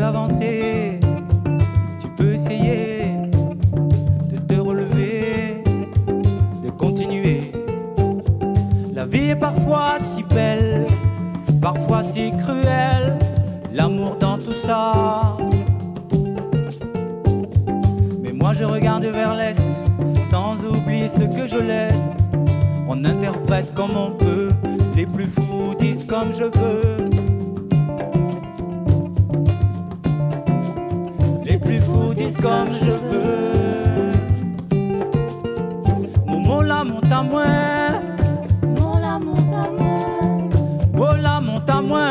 peux avancer, tu peux essayer de te relever, de continuer. La vie est parfois si belle, parfois si cruelle, l'amour dans tout ça. Mais moi je regarde vers l'est, sans oublier ce que je laisse. On interprète comme on peut, les plus fous disent comme je veux. Les plus fous disent comme je veux. Momo la monte à moi, Mon la monte à moi, oh la monte à moi.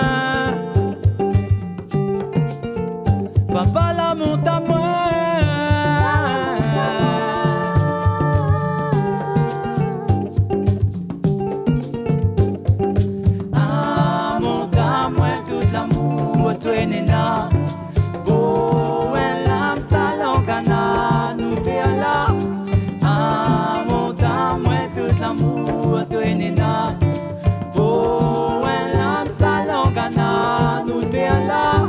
Papa la monte à moi. Ah, monte à moi tout l'amour, toi et Nena. Beau, un lame, salangana, nous t'es là. Ah, monte à moi tout l'amour, toi et Nena. Beau, un lame, salangana, nous t'es là.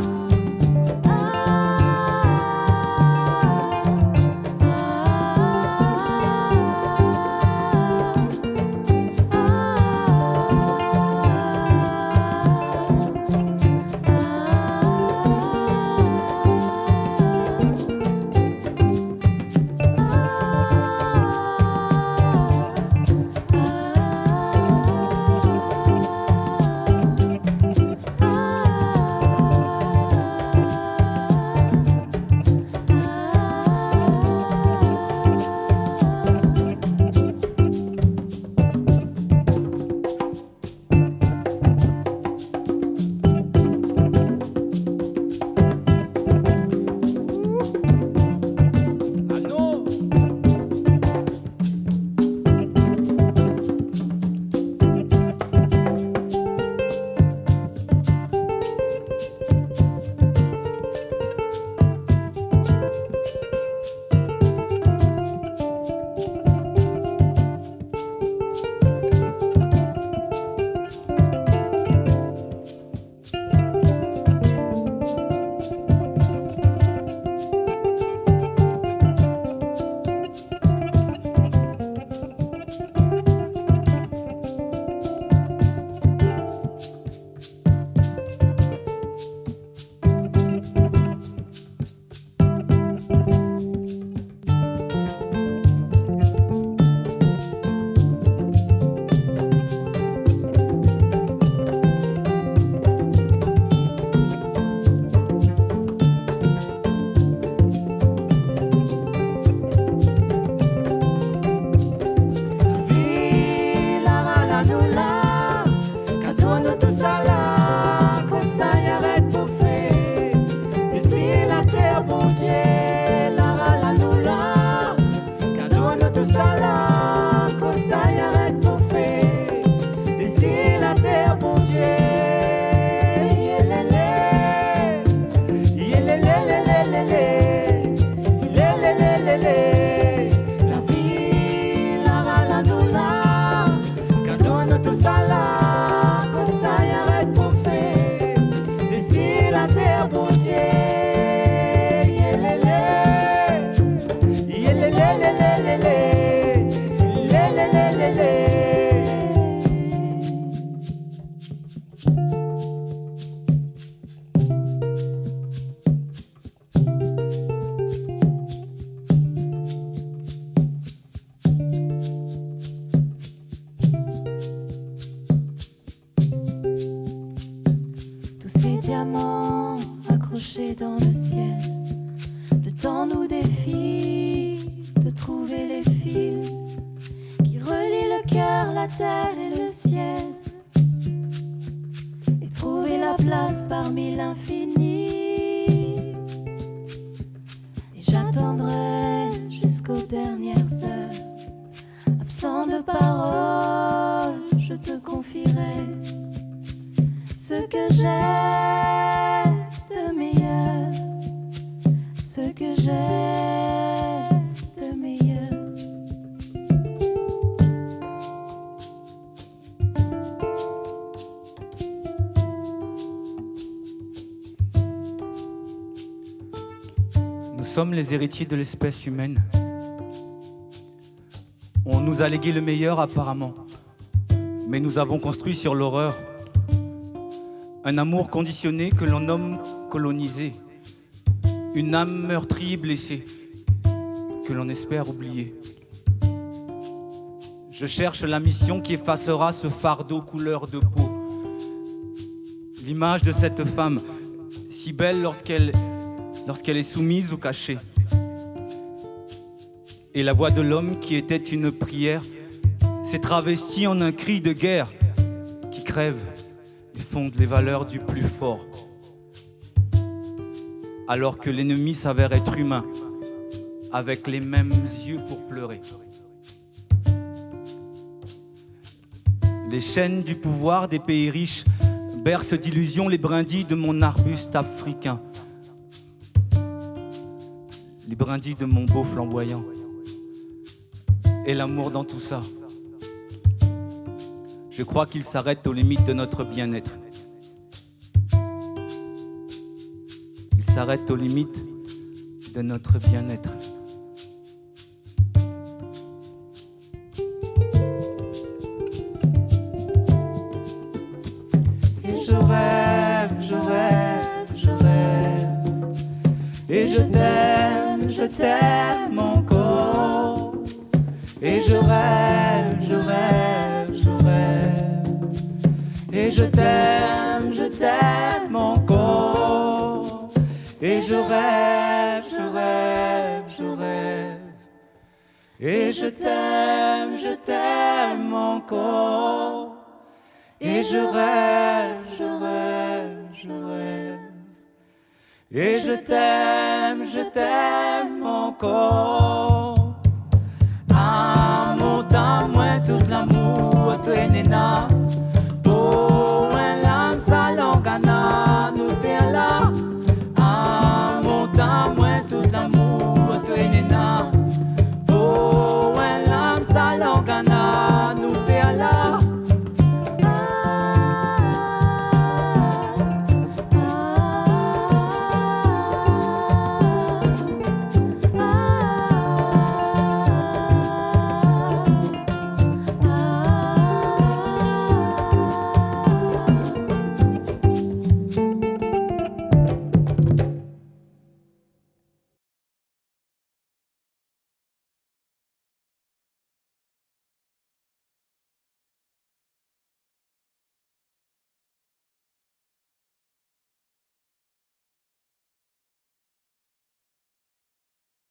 sommes les héritiers de l'espèce humaine. On nous a légué le meilleur apparemment, mais nous avons construit sur l'horreur. Un amour conditionné que l'on nomme colonisé. Une âme meurtrie et blessée que l'on espère oublier. Je cherche la mission qui effacera ce fardeau couleur de peau. L'image de cette femme, si belle lorsqu'elle est soumise ou cachée. Et la voix de l'homme qui était une prière s'est travestie en un cri de guerre qui crève et fonde les valeurs du plus fort. Alors que l'ennemi s'avère être humain, avec les mêmes yeux pour pleurer. Les chaînes du pouvoir des pays riches bercent d'illusions les brindilles de mon arbuste africain. Les brindilles de mon beau flamboyant. Et l'amour dans tout ça. Je crois qu'il s'arrête aux limites de notre bien-être. Il s'arrête aux limites de notre bien-être. Et je rêve, je rêve, je rêve. Et je t'aime encore. Et je rêve, je rêve, je rêve. Et je t'aime encore. Et je rêve, je rêve, je rêve. Et je t'aime encore. Et je rêve, je rêve, je rêve. Et je t'aime encore. Amour, t'as moins tout l'amour, toi nena.